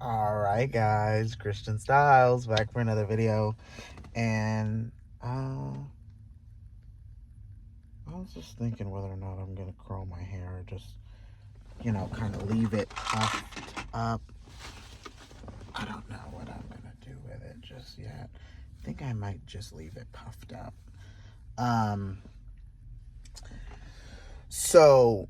Alright guys, Christian Styles back for another video. And I was just thinking whether or not I'm gonna curl my hair or just, kind of leave it puffed up. I don't know what I'm gonna do with it just yet. I think I might just leave it puffed up. So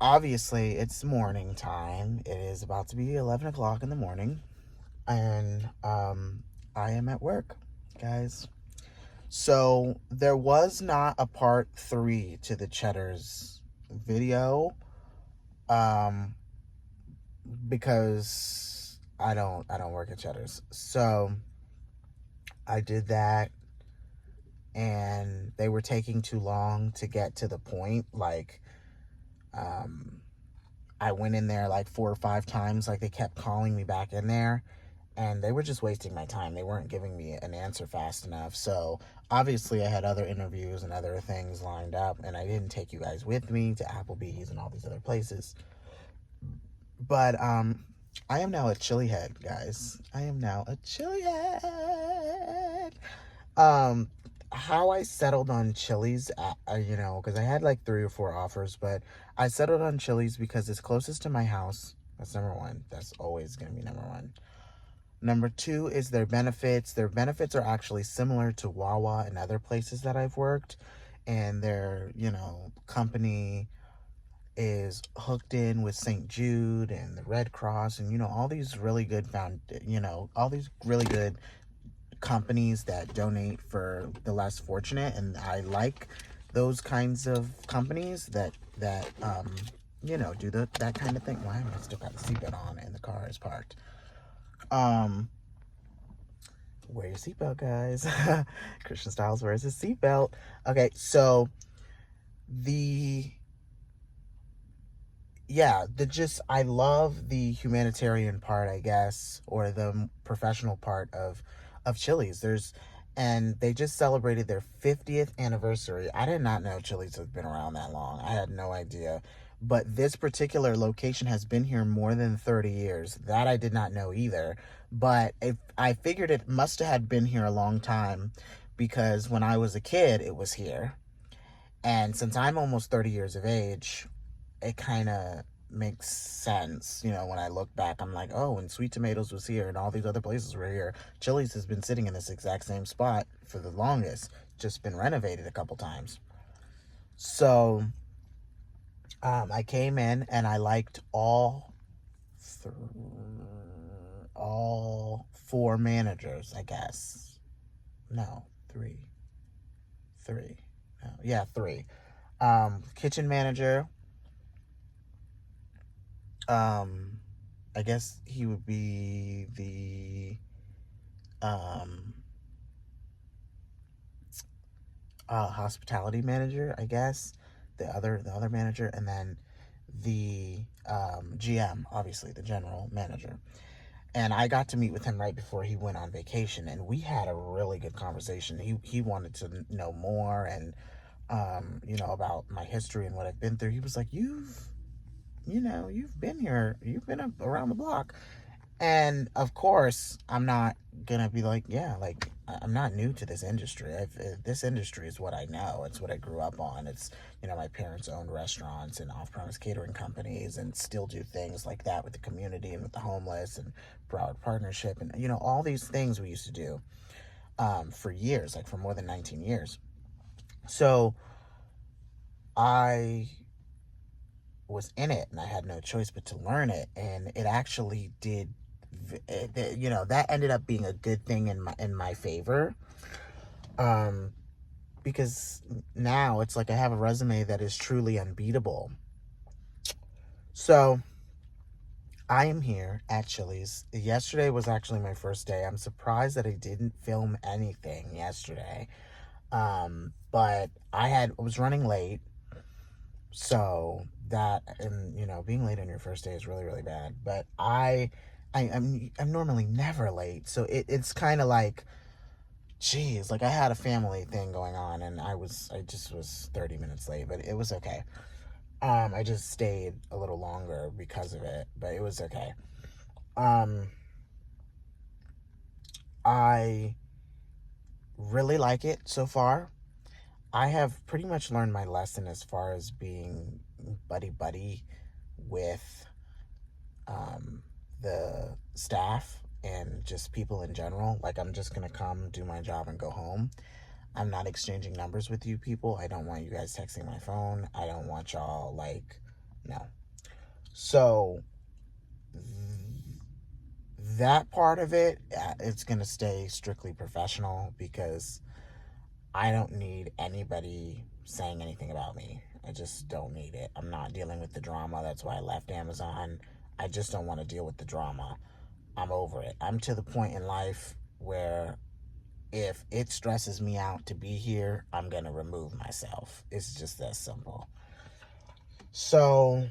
obviously it's morning time. It is about to be 11 o'clock in the morning, and I am at work, guys. So there was not a part 3 to the Cheddar's video, because I don't work at Cheddar's. So I did that, and they were taking too long to get to the point. Like, I went in there like 4 or 5 times. Like, they kept calling me back in there, and they were just wasting my time. They weren't giving me an answer fast enough. So obviously I had other interviews and other things lined up, and I didn't take you guys with me to Applebee's and all these other places. But I am now a Chillihead, guys. I am now a Chillihead. How I settled on Chili's, because I had like 3 or 4 offers, but I settled on Chili's because it's closest to my house. That's number one. That's always gonna be number one. Number 2 is their benefits. Their benefits are actually similar to Wawa and other places that I've worked. And their, company is hooked in with St. Jude and the Red Cross and, all these really good all these really good companies that donate for the less fortunate. And I like those kinds of companies that do that kind of thing. Why am I still got the seatbelt on and the car is parked? Wear your seatbelt, guys. Christian Styles wears his seatbelt. Okay, so I love the humanitarian part, I guess, or the professional part of Chili's. And they just celebrated their 50th anniversary. I did not know Chili's has been around that long. I had no idea. But this particular location has been here more than 30 years. That I did not know either. But I figured it must have been here a long time, because when I was a kid, it was here. And since I'm almost 30 years of age, it kind of makes sense. When I look back, I'm like, oh, and Sweet Tomatoes was here and all these other places were here. Chili's has been sitting in this exact same spot for the longest, just been renovated a couple times. So I came in and I liked all 4 managers, I guess. No, 3. No, yeah, 3. Kitchen manager, I guess he would be the hospitality manager, I guess, the other manager, and then the GM, obviously the general manager. And I got to meet with him right before he went on vacation, and we had a really good conversation. He wanted to know more, and about my history and what I've been through. He was like, you've been here, you've been around the block. And of course, I'm not gonna be like, yeah, like, I'm not new to this industry. This industry is what I know. It's what I grew up on. It's, my parents owned restaurants and off-premise catering companies, and still do things like that with the community and with the homeless, and Broward Partnership, and, all these things we used to do for years, like for more than 19 years. So I was in it, and I had no choice but to learn it, and it actually did. That ended up being a good thing in my favor, because now it's like I have a resume that is truly unbeatable. So I am here at Chili's. Yesterday was actually my first day. I'm surprised that I didn't film anything yesterday, but I was running late. So that, and being late on your first day is really, really bad. But I'm normally never late, so it's kind of like, geez, like I had a family thing going on, and I just was 30 minutes late, but it was okay. I just stayed a little longer because of it, but it was okay. Um, I really like it so far. I have pretty much learned my lesson as far as being buddy buddy with um, the staff and just people in general. Like, I'm just gonna come do my job and go home. I'm not exchanging numbers with you people. I don't want you guys texting my phone. I don't want y'all, like, no. So that part of it, it's gonna stay strictly professional because I don't need anybody saying anything about me. I just don't need it. I'm not dealing with the drama. That's why I left Amazon. I just don't want to deal with the drama. I'm over it. I'm to the point in life where if it stresses me out to be here, I'm going to remove myself. It's just that simple. So,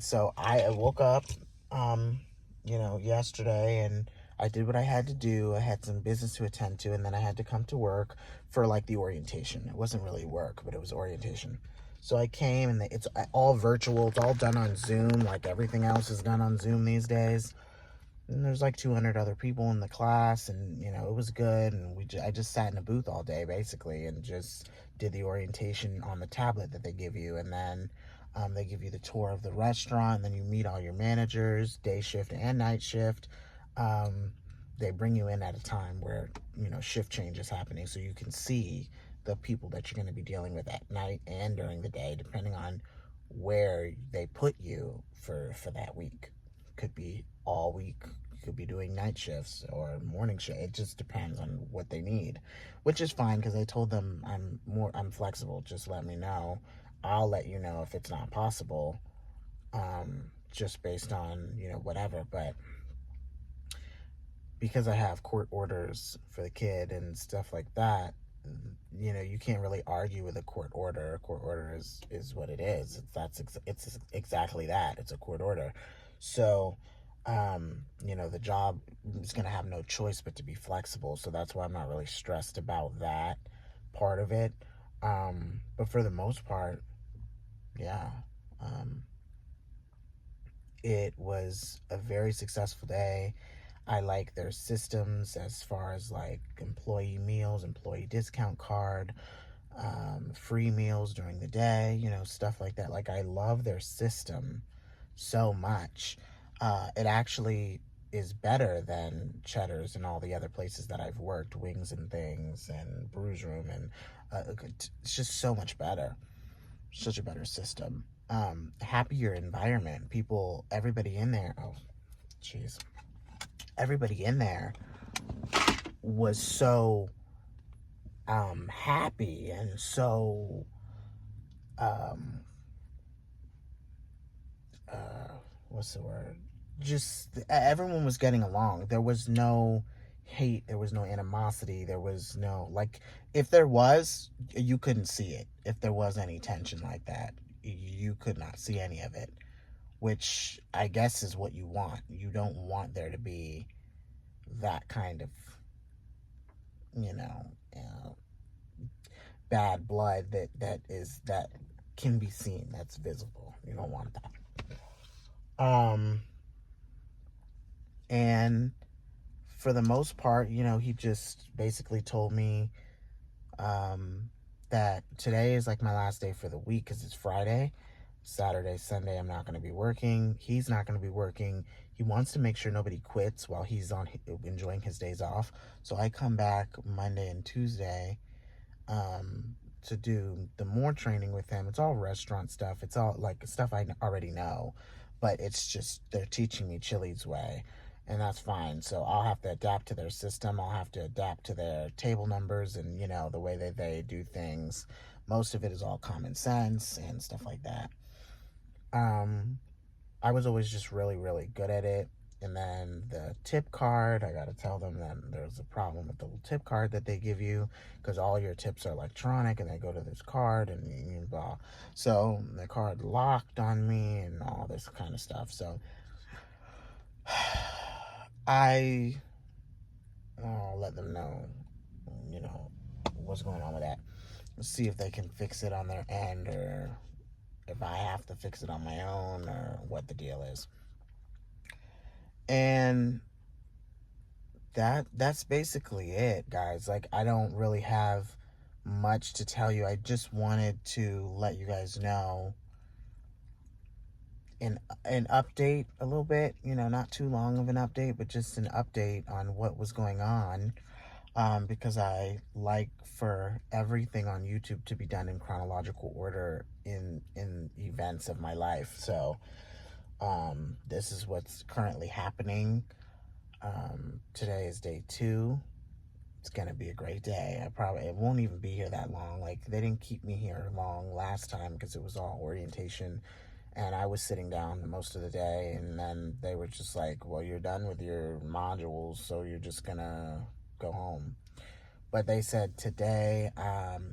so I woke up, um, yesterday, and I did what I had to do. I had some business to attend to, and then I had to come to work for like the orientation. It wasn't really work, but it was orientation. So I came, and it's all virtual. It's all done on Zoom, like everything else is done on Zoom these days. And there's like 200 other people in the class, and it was good. And I just sat in a booth all day basically, and just did the orientation on the tablet that they give you, and then they give you the tour of the restaurant, and then you meet all your managers, day shift and night shift. Um, they bring you in at a time where shift change is happening, so you can see the people that you're going to be dealing with at night and during the day, depending on where they put you for that week. Could be all week, could be doing night shifts or morning shift. It just depends on what they need, which is fine because I told them I'm flexible. Just let me know. I'll let you know if it's not possible, just based on whatever. But because I have court orders for the kid and stuff like that, you can't really argue with a court order. A court order is what it is. It's exactly that. It's a court order. So, the job is going to have no choice but to be flexible. So that's why I'm not really stressed about that part of it. But for the most part, yeah, um, it was a very successful day. I like their systems as far as like employee meals, employee discount card, free meals during the day, stuff like that. Like, I love their system so much. It actually is better than Cheddar's and all the other places that I've worked, Wings and Things and Brews Room, and it's just so much better. Such a better system. Happier environment. People, everybody in there. Oh, jeez. Everybody in there was so happy and so what's the word? Just everyone was getting along. There was no hate. There was no animosity. There was no, like, if there was, you couldn't see it. If there was any tension like that, you could not see any of it, which I guess is what you want. You don't want there to be that kind of, you know, uh, bad blood that can be seen, that's visible. You don't want that. And for the most part, he just basically told me that today is like my last day for the week because it's Friday. Saturday, Sunday, I'm not going to be working. He's not going to be working. He wants to make sure nobody quits while he's enjoying his days off. So I come back Monday and Tuesday to do the more training with him. It's all restaurant stuff. It's all like stuff I already know, but it's just they're teaching me Chili's way, and that's fine. So I'll have to adapt to their system. I'll have to adapt to their table numbers and the way that they do things. Most of it is all common sense and stuff like that. Um, I was always just really, really good at it. And then the tip card, I got to tell them that there's a problem with the tip card that they give you because all your tips are electronic and they go to this card and blah. So the card locked on me and all this kind of stuff. So I'll let them know, what's going on with that. Let's see if they can fix it on their end or if I have to fix it on my own or what the deal is. And that's basically it, guys. Like, I don't really have much to tell you. I just wanted to let you guys know an update a little bit, not too long of an update, but just an update on what was going on, because I like for everything on YouTube to be done in chronological order in events of my life. So this is what's currently happening. Today is day 2. It's gonna be a great day. It won't even be here that long. Like, they didn't keep me here long last time because it was all orientation, and I was sitting down most of the day, and then they were just like, well, you're done with your modules, so you're just gonna go home. But they said today,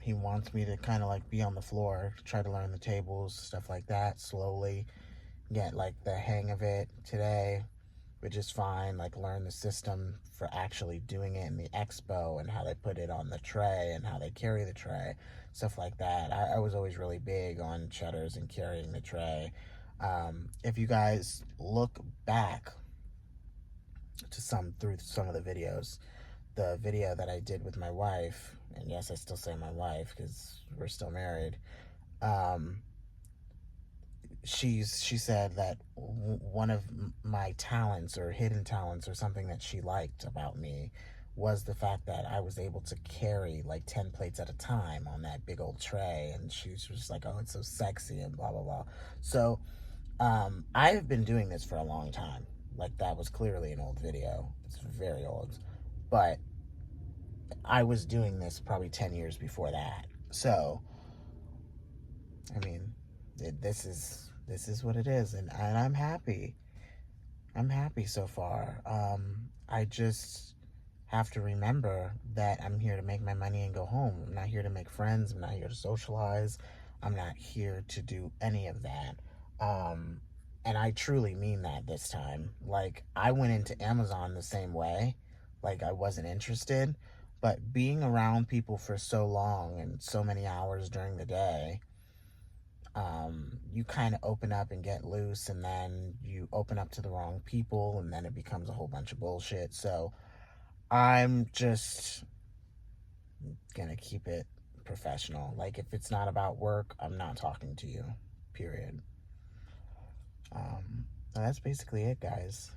he wants me to kind of like be on the floor, try to learn the tables, stuff like that, slowly get like the hang of it today, which is fine. Like, learn the system for actually doing it in the expo and how they put it on the tray and how they carry the tray, stuff like that. I was always really big on cheddars and carrying the tray. If you guys look back to through some of the videos, the video that I did with my wife, and yes, I still say my wife because we're still married. Um, she said that one of my talents or hidden talents or something that she liked about me was the fact that I was able to carry like 10 plates at a time on that big old tray, and she was just like, oh, it's so sexy and blah blah blah. So I've been doing this for a long time. Like, that was clearly an old video. It's very old, but I was doing this probably 10 years before that. So I mean, this is what it is, and I'm happy. I'm happy so far. I just have to remember that I'm here to make my money and go home. I'm not here to make friends. I'm not here to socialize. I'm not here to do any of that. Um, and I truly mean that this time. Like, I went into Amazon the same way. Like, I wasn't interested. But being around people for so long and so many hours during the day, you kind of open up and get loose, and then you open up to the wrong people, and then it becomes a whole bunch of bullshit. So I'm just gonna keep it professional. Like, if it's not about work, I'm not talking to you, period. That's basically it, guys.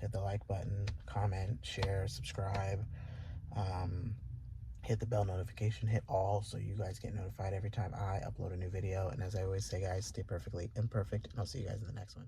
Hit the like button, comment, share, subscribe. um, Hit the bell notification, hit all, so you guys get notified every time I upload a new video. And as I always say, guys, stay perfectly imperfect, and I'll see you guys in the next one.